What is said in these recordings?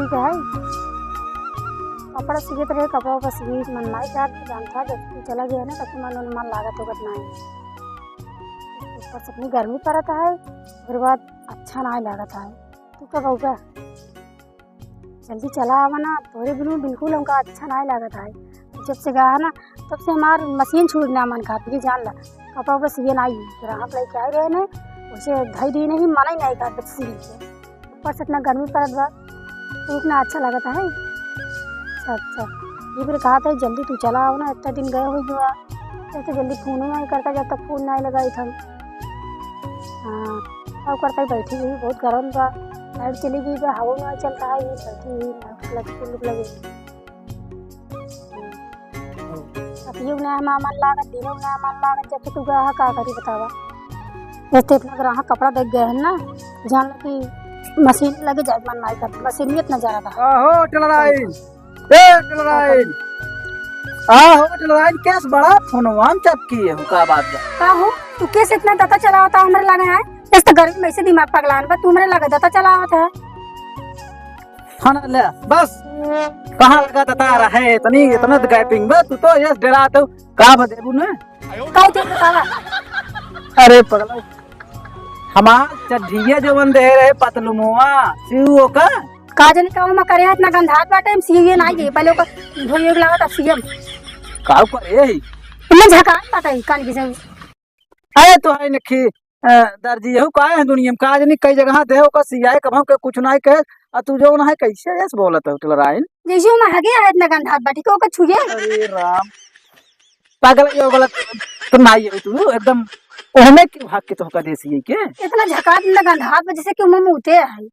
ठीक है। कपड़ा सीखते रहे, कपड़ा का सीख मन माई का जानता जब तू चला गया ना तब मन मन लागत होगा ना ऊपर से इतनी गर्मी पड़ता है, फिर बाद अच्छा ना लगता है। तू क्या कहूँगा जल्दी चला आवा ना, तोरे बिनु बिल्कुल हमका अच्छा ना लगता है। जब से गया है ना तब से हमार मशीन छूटना मन खाती है, जान ला कपड़ा उपड़ा सीए ना ग्राहक लेके आए रहे ना उसे धई दी नहीं मना ही नहीं कर सी के ऊपर से इतना गर्मी पड़त बा उतना अच्छा लगता है। अच्छा ये फिर कहा था जल्दी तू चला आओ ना, इतना दिन गए हो जो ऐसे जल्दी फ़ोन नहीं करता जब तक फ़ोन नहीं लगाई था। हाँ अब करता ही बैठी हुई, बहुत गर्म बा, लाइट चली गई बा, हवा नहीं चलता है, ये बैठी हुई लगे अतियो नया मन लागत दिनों नया मन लागत। जब तू गया का करी बतावा, जैसे इतना ग्राहक कपड़ा देख गए हैं ना जान लो कि मशीन लगे जाए मन नहीं करता, मशीन में इतना ज़्यादा था। आहो टेलराइन आहो टेलराइन केस बड़ा फोनवा में चपकी है का बात बा का हो तू कैसे इतना दता चलावता हमरे लगे है, इस तो गर्मी में से दिमाग पगलान बा तुमरे लगे दता चलावत है। खाना ले बस कहां लगा दता रहे इतनी इतना गैपिंग बा, तू तो यस डरा तो का बदेबू ना काई तो बतावा। अरे पगला हमार चढ़िए जो बन दे रहे पतलुमुआ सीओ का काजनी का में करे इतना गंधात बाटे हम सीए नहीं गए पहले को धोइयो लागत अब सीएम का करे इतना झकान बाटे कान की से। अरे तो है नखी दर्जी हो का है दुनिया में काज नहीं कई जगह दे हो का सियाए कब के कुछ नहीं कहे आ तू जो ना है कैसे ऐसे बोलत हो टेलराइन जैसे में हगे है इतना गंधात बाटे को का छुए। अरे राम पागल ये गलत तो नहीं है तू एकदम ओहमे के भाग के तो का देसी है के इतना झकात ना गंधात जैसे कि मुंह में उते है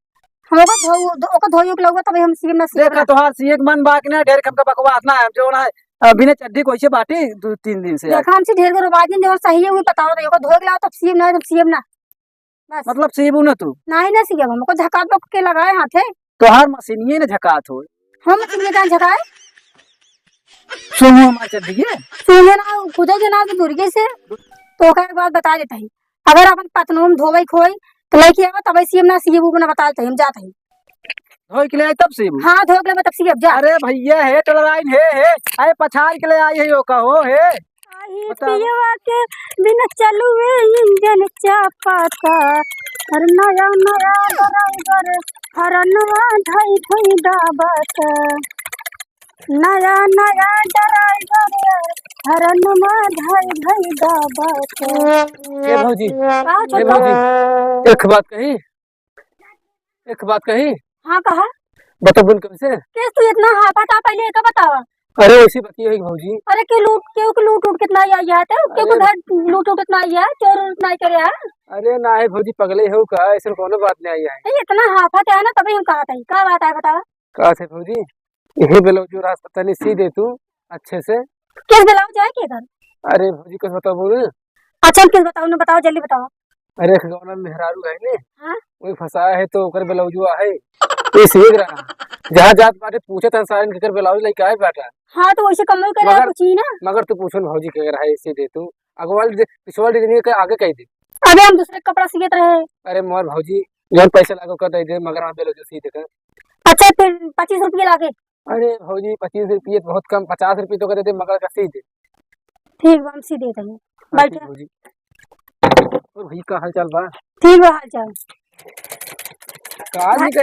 हमका धोइयो के लगवा तब हम सीएम ना सीएम देखा तोहार सीए के मन बाकी ना ढेर कम का बकवास ना है जो ना बिना चड्डी कोई बाटी 2-3 दिन से देखा हमसे ढेर को बात नहीं जो सही है वो बताओ तो को धोइयो के लाओ तब सीएम ना बस मतलब सीबू ना तू नहीं ना सीएम हमको झकात लोग के लगाए हाथे तोहार मशीनिए ने झकात हो हम मशीन का झकाए सुनो हमार चड्डीए सुने ना खुद जना तो दुर्गे से तो का एक बात बता देता है अगर अपन पतनों धोवई खोई तो लेके आवा तब सीएम ना सीएम को ना बता देते हम जाते हैं धोई के लिए आई तब सीबू हां धो के लिए तब सीएम जा। अरे भैया है टेलराइन है आए पछाड़ के लिए आई है यो कहो है पियवा के बिना चलुए इंजन चापाता हर नया नया ड्राइवर हरनवा ढाई ढाई दाबत नया नया ड्राइवर हरनवा ढाई ढाई दाबत। ए भौजी एक बात कही हाँ कहा बता बुन कब से कैसे तू इतना हाँ पता पहले का बतावा। अरे वैसी बतिया है भौजी अरे के लूट उठ कितना आई है के को घर लूट उठ कितना आई है चोर उठ नहीं करे है। अरे ना है भौजी पगले हो का ऐसे कोनो बात नहीं आई है इतना हाफत है ना तभी हम कहा था क्या बात है बतावा। कहा से भौजी यही बेलो जो रास्ता तनी सी दे तू अच्छे से किस बेलाओ जाए के घर। अरे भौजी कुछ बताओ बोल अच्छा किस बताओ ना बताओ जल्दी बताओ। अरे गौना मेहरारू है ने हां वही फसाया है तो ओकर बेलौजुआ है ये सीख रहा जहां जात बाटे पूछे त सारन के कर बेलौज लेके आए बेटा। हां तो वैसे कम करे कुछ ही ना मगर तू पूछन भौजी के रहा है इसे दे तू अगवाल पिछवाल दिन के आगे कह दे अबे हम दूसरे कपड़ा सीखत रहे। अरे मोर भौजी जौन पैसा लागो कर दे मगर हम बेलौज सी दे कर। अच्छा फिर 25 रुपया लागे। अरे भौजी 25 रुपये बहुत कम 50 रुपये तो कर दे मगर का सी दे ठीक हम सी देते हैं बैठ भौजी और भाई का हाल चाल बा ठीक है हाल चाल काज नहीं के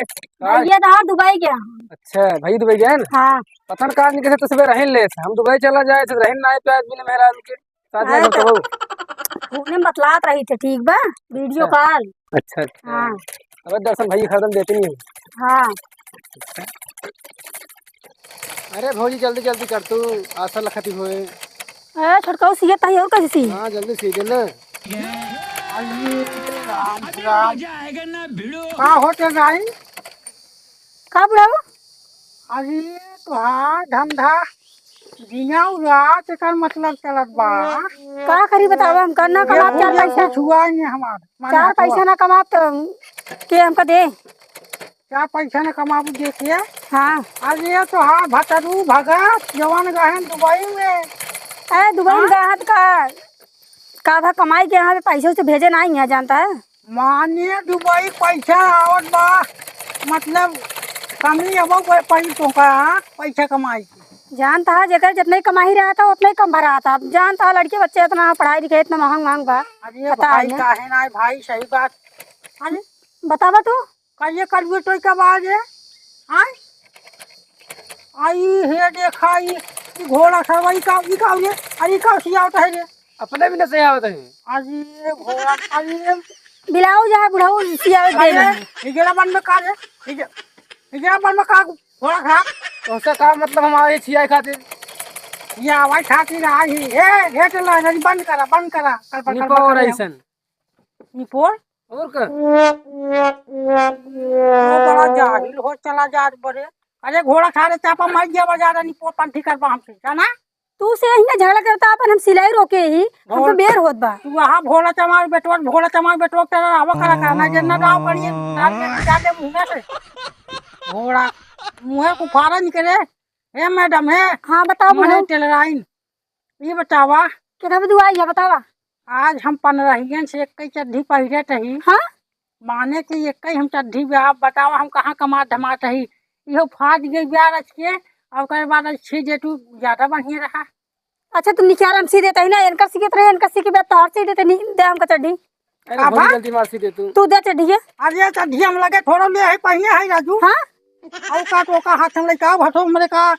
ये था दुबई गया। अच्छा भाई दुबई गया ना हां पता न काज नहीं के तो सुबह रहन ले हम दुबई चला जाए तो रहन ना पे बिना मेहरान के साथ में तो उन्हें बतलात रही थे ठीक बा वीडियो कॉल। अच्छा हां अब दर्शन भाई खत्म देते नहीं हां अरे भौजी जल्दी जल्दी कर तू आशा लखती होए ए छोटकाऊ सीए ताई और कैसे सी। हां जल्दी सी दे ना राम का होते नहीं का बुढ़ाओ अभी तुहार धंधा दिना रात का मतलब चलत बा का करी बतावा हम करना कमाप 4 पैसा छुआ नहीं हमार 4 पैसा ना कमाप तो के हमका दे 4 पैसा ना कमाबू देखिए। हां आज ये तो हाँ भतरू भगत जवान गहन दुबई में ए दुबई में गहत का भा कमाई के यहाँ पे पैसे से भेजे नहीं है जानता है माने दुबई पैसा आवत बा मतलब कमी अब पड़ी तो का पैसा कमाई जानता है जेकर जितना ही कमा ही रहा था उतना ही कम भरा था। अब जानता है लड़के बच्चे इतना पढ़ाई लिखाई इतना महंग बा। अरे पता भाई है काहे ना भाई सही बात। अरे बतावा तू कहिए करबे तो का बात है आई आई हे देखा ई घोड़ा सरवाई का ई का रे अरे का सियावत है रे अपने भी नहीं आवत है। अरे घोड़ा अरे बिलाऊ जा बुढ़ाऊ सियावे दे अरे दे। हिजड़ा बन में का रे हिजड़ा बन में का घोड़ा खा तो उसका काम मतलब हमारे छिया खातिर ये आवाज खाती आई हे चला नहीं बंद करा कर निपो और ऐसन निपोर और का वो बड़ा जाहिल हो चला जा बड़े। अरे घोड़ा खारे चापा मार दिया बाजार निपोर पंथी करबा हमसे जाना तू से ही ना झगड़ा करता अपन हम सिलाई रोके ही हमको बेर होत बा। तू वहाँ भोला चमार बेटवा तेरा रावा करा करना जन्ना राव करिए डाल के जाके मुंह में से घोड़ा मुंह को फाड़ा निकले। हे मैडम है हाँ बताओ मैंने बुढ़ाऊ टेलराइन ये बतावा कितना बदू आई है बतावा। आज हम 15 से एक चड्ढी पहिरे रही हाँ माने कि एक हम चड्ढी ब्याह बतावा हम कहाँ कमा धमा रही इहो फाट गई ब्याह रच के अब कर बाद अच्छी जेटू ज्यादा बढ़िया रहा। अच्छा तुम निकाल हम सी देता ही ना इनका सीखत रहे इनका सीखे बेत तोहर सी देते नहीं दे हमका चड्ढी अरे बड़ी जल्दी मार सी दे तू दे चड्ढी है। अरे चड्ढी हम लगे थोड़ा ले है पहिने है राजू हाँ और का तो का हाथ में का भसो हमरे का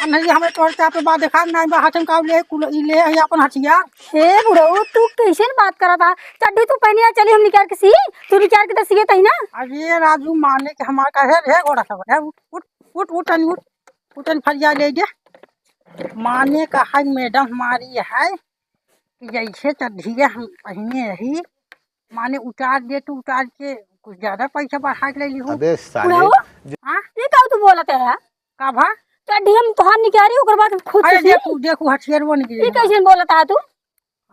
नहीं हमें तोड़ के पे बाद देखा नहीं बा हाथ में का ले है अपन हथियार। हे बुढ़ऊ तू कैसे बात करा था चड्ढी तू पहनिया चली हम निकाल के सी तू निकाल के तो सीखे तही ना। अरे राजू माने के हमार का है घोड़ा सब है उठ फरिया ले दे माने का है मैडम हमारी है कि जैसे चड्ढिया हम पहने रही माने उतार दे तो उतार के कुछ ज्यादा पैसा बढ़ा के ले ली हूँ। अबे साले बुढ़ऊ हाँ ये का तू बोलत है का भा चड्ढी हम तोहर निकाली ओकर बाद खुद अरे से देखू हथियार वो ये निकली। कैसे बोलत है तू।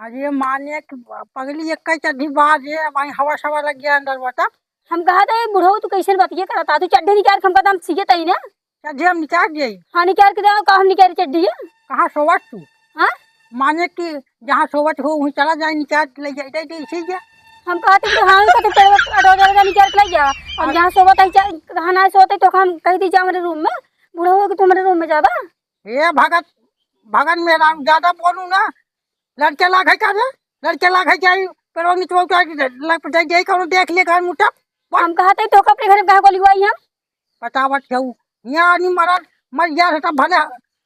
अरे माने कि पगली एक चड्ढी बाद है वही हवा सवा लग गया अंदर बता हम कहा था बुढ़ऊ तू कैसे बात ये करता तू चड्ढी निकाल के हम कदम सीखे तही ना। चड्ढी हम निकाल दिए हाँ निकाल के दे का हम निकाल चड्ढी है। कहाँ सोवत तू हाँ माने कि जहाँ सोवत हो वहीं चला जाए निकाल के ले जाए इसी जा हम कहते कि हाँ तो ऑटो निकाल के ले जा अब जहाँ सोवत है कहाँ ना सोते तो हम कह दी जा हमारे रूम में बुढ़ऊ कि तुम्हारे रूम में जाबा। ये भगत मेरा ज्यादा बोलू ना लड़के लाग है का रे लड़के लाग है क्या पेड़ों में तो जाए कौन देख ले घर मुठा हम कहते तो अपने घर में कहा को लिखवाई हम बतावत क्यों यहाँ आदमी मर गया है तब भले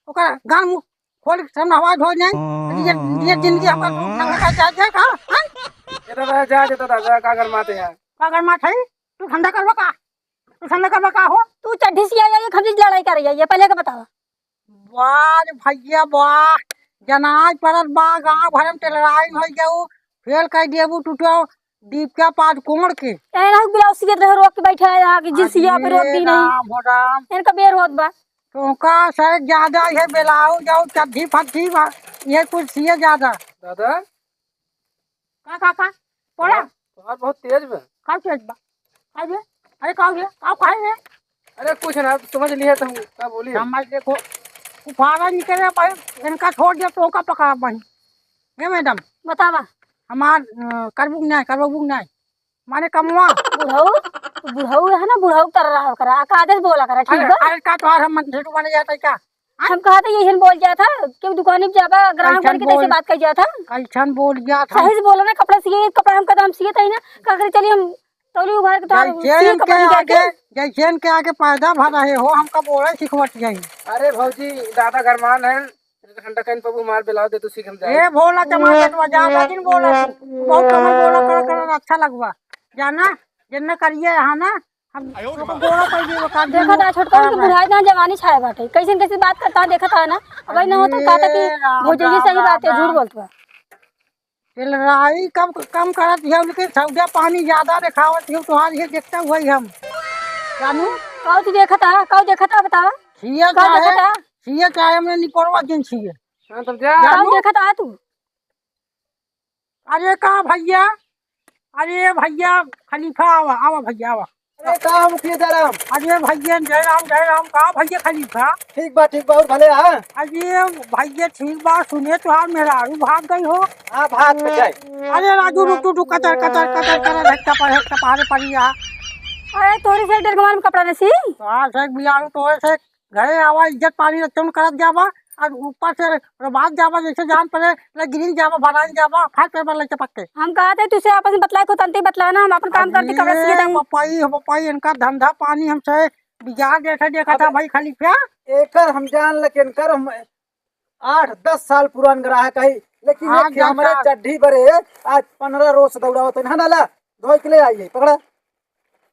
ओकर गान मुँह खोल सामने आवाज हो जाए ये जिंदगी हमारा जाए का ये तो जा देता था का घर माते हैं अगर माँ थे तू ठंडा करवा का हो तू चड्ढी से आई है खमजी लड़ाई कर रही है पहले का बतावा। वाह रे भैया वाह जनाज परत बा गाँव भर में टेलराइन हो जाऊ फेल कर देबू टूटो दीप के पास कोमड़ के ए ना बिलाउ सिगरेट रह रोक के बैठा है यहाँ की जिनसिया पे रोक दी नहीं राम हो राम इनका बेर होत बा। तो का सर ज्यादा है बेलाऊ जाऊ चड्ढी फट्ठी ये कुछ सीए ज्यादा दादा का पड़ा तुम्हार बहुत तेज बा का चीज बा खाइए अरे का खाइए अरे कुछ ना समझ लिया तुम क्या बोली समझ देखो कुफारा निकले भाई इनका छोड़ दिया तो का पका बनी ये मैडम बतावा हमार करबुक नहीं माने कमवा बुढ़ऊ है ना बुढ़ऊ कर रहा करा का आदेश बोला करा ठीक बा। अरे का तो हम मंदिर बने जाता है क्या हम कहा था यही बोल गया था कि दुकान में जाबा ग्राहक बन के कैसे बात कर गया था कैसन बोल गया था सही से बोलो ना कपड़ा सिए कपड़ा हम कदम सिए थे ना का करे चलिए हम तौली उघार के तो जैसे के आगे पैदा भर रहे हो हमका बोले सिखवट जाई। अरे भौजी दादा गरमान है ठंडा कहीं पबू मार बिलाओ दे तो सीख हम जाए ए भोला टमाटर तो ज्यादा दिन बोला बहुत कम बोला कर अच्छा लगवा जाना जन्ना करिए यहाँ ना हम बोला कर दिए बता देखा था छोटका के बुढ़ाई ना जवानी छाए बाटे कैसे बात करता देखा था ना अब ना हो तो कहता कि भौजी सही बात है झूठ बोलता है टेलराई कम करत है लेकिन सौदा पानी ज्यादा दिखावत है तो ये देखता हुआ हम जानू कौ तू देखा था बतावा छिए का देखा था छिए चाहे हमने निपरवा दिन छिए हां तब जा कौ देखा था तू। अरे का भैया अरे भैया खलीफा आवा भैया आवा अरे का मुखिया जयराम अरे भैया जयराम का भैया खलीफा ठीक बा और भले हाँ अरे भैया ठीक बात सुने तो हाल मेरा भाग गई हो। हाँ भाग में जाए अरे राजू रुक कतर कर धक्का पड़े पड़ी यहाँ अरे तोरी से डेढ़ में कपड़ा नसी तो आज से बियारू तो ऐसे घरे आवा इज्जत पानी रचन करत जावा और ऊपर से रबात जावा जैसे जान पड़े गिरी जावा बनाई जावा फाट पे ले चपक के हम कहा थे तुझसे आपस में बतलाए को तंती बतलाना हम अपन काम करते कपड़ा सीए देंगे पपाई पपाई इनका धंधा पानी हमसे बिजार जैसा देखा था भाई खलीफा एकर हम जान लेकिन कर हम 8-10 साल पुरान ग्राहक है लेकिन हाँ, एक हमारे चड्ढी बरे आज 15 रोज से दौड़ावत है ना धोई के ले आइए पकड़ा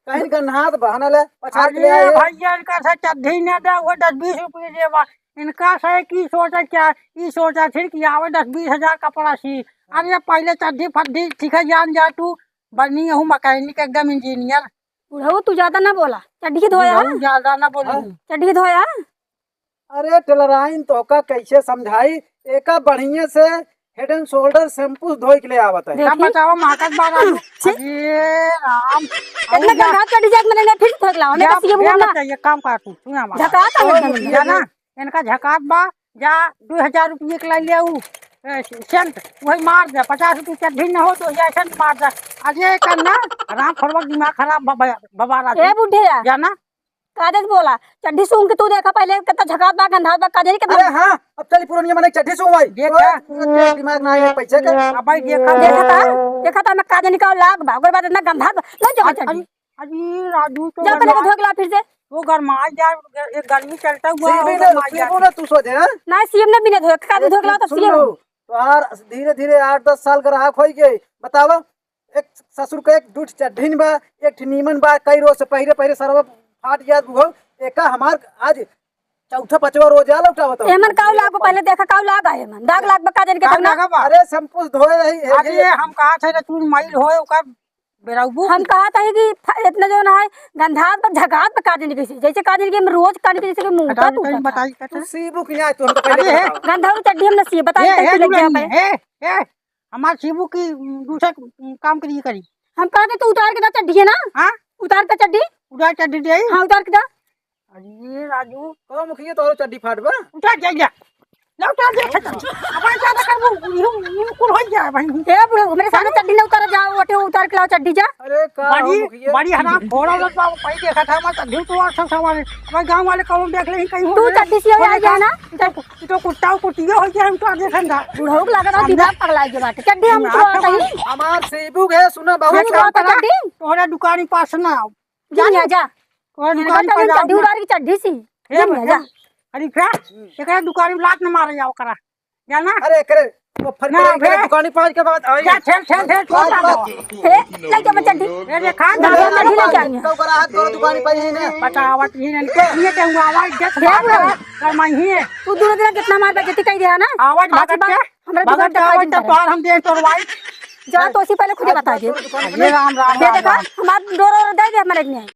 कहीं का हाथ बहाना ले पछाड़ के ले अरे आइए भैया इनका से चड्ढी न दे वो 10-20 रुपये देवा इनका से की सोचा क्या ई सोचा फिर कि आवे 10-20 हजार कपड़ा सी अरे पहले चड्ढी फड्ढी सीखे जान जा तू बनी हूँ मैकेनिक एकदम इंजीनियर बुढ़ऊ तू ज्यादा ना बोला चड्डी धोया ज्यादा ना बोली चड्डी धोया अरे टेलराइन तो का कैसे समझाई एका बढ़िया से हेड एंड शोल्डर शैम्पू धोई के ले आवत है क्या बताओ माकत बारा अरे राम इतना गंदा चड्डी जात मैंने फिर धोक लाओ मैं सीए बोलना ये काम कर तू सुना हमारा झका का एकदम जाना इनका झकात बा जा 2000 रुपये के ले ऊ सेंट वही मार दे 50 रुपये चड्ढी न हो तो ये सेंट मार दे अजय करना राम फरवक दिमाग खराब बबारा ए बुढ़े जाना काजल बोला चड्डी सूंघ के तू देखा पहले कितना झकात बा गंधा बा काजल के अरे हाँ अब चली पुरानी मैंने चड्ढी सुंवाई देखा दिमाग ना आया पैसे का अब भाई देखा था मैं काजल निकाल लाग बा ओकर बाद इतना गंधा लो जमा चड्डी अजी राजू तो जा पहले धोक ला फिर से वो गरमाई जा एक गर्मी चलता हुआ सीबो ना तू सोचे हां ना सीएम ने बिना धोक काजल धोक ला तो सीएम तो यार धीरे धीरे 8-10 साल ग्राहक होई गई बतावा एक ससुर के एक दूठ चड्ढीन बा एक नीमन बा कई रोज से पहले सरवा फाट गया बुहो एका हमार आज चौथा पांचवा रोज आला उठावत एमन काउ लागो पहले देखा काउ लाग आए मन दाग लाग बका जन के तब ना अरे शैम्पू धोए रही अरे हम कहा थे तू माइल होए ओकर बेराबू हम कहा था कि इतना जो ना है गंधात पर झकात पर काजल कैसे जैसे काजल के हम रोज काजल के जैसे के मुंह का तू बताई तू सीबू की आए तू हम तो पहले बताओ गंधा चड्डी हम न सी बताई कैसे लग गया पे ए हमार शिबू की दूसरे काम के लिए करी हम कहा थे तू उतार के दा चड्डी है ना हां उतार के चड्डी उड़ा चड्डी दे हां उतार के दा अरे राजू को मुखिया तोरो चड्डी फाटबा उठा जा लौटा दे अपन ज्यादा करबो यूं कुल हो जाए भाई ए बुढ़े मेरे सामने चड्डी न उतार जाओ ओटे उतार के लाओ चड्डी जा अरे का बड़ी बड़ी हराम घोड़ा लोग पहले देखा था मैं चड्डी तो और सब सवाल भाई गांव वाले कौन देख ले कहीं तू चड्डी से आ जा ना तो कुत्ता कुटिया हो जाए हम तो देखन दा बुढ़ऊ को लगा दिमाग पगला के बाटे चड्डी हम तो कहीं हमार सीबू है सुना बहुत हम तो चड्डी तोहरा दुकान पास ना जा जा तोहरा दुकान दुकान पर चड्डी उतार के चड्डी सी जा अरे क्या एकरा दुकान में लात न मारे जाओ करा जाना अरे करे वो फर के दुकान पास के बाद आई क्या ठेल छोटा हे ले जा चड्डी अरे खा चड्डी ले जाएंगे तो ग्राहक तोरो दुकान पर ही ने बतावत ही नहीं के के हुआ आवाज देख कर मैं ही तू दूर दिन कितना मार बेइज्जती कई दिया ना आवाज भगत के हमरा भगत दुकान आवाज तो पार हम दे तोर वाई जा तो उसी पहले खुद बता दे राम राम दे देखा हमार डोर दे दे हमारे नहीं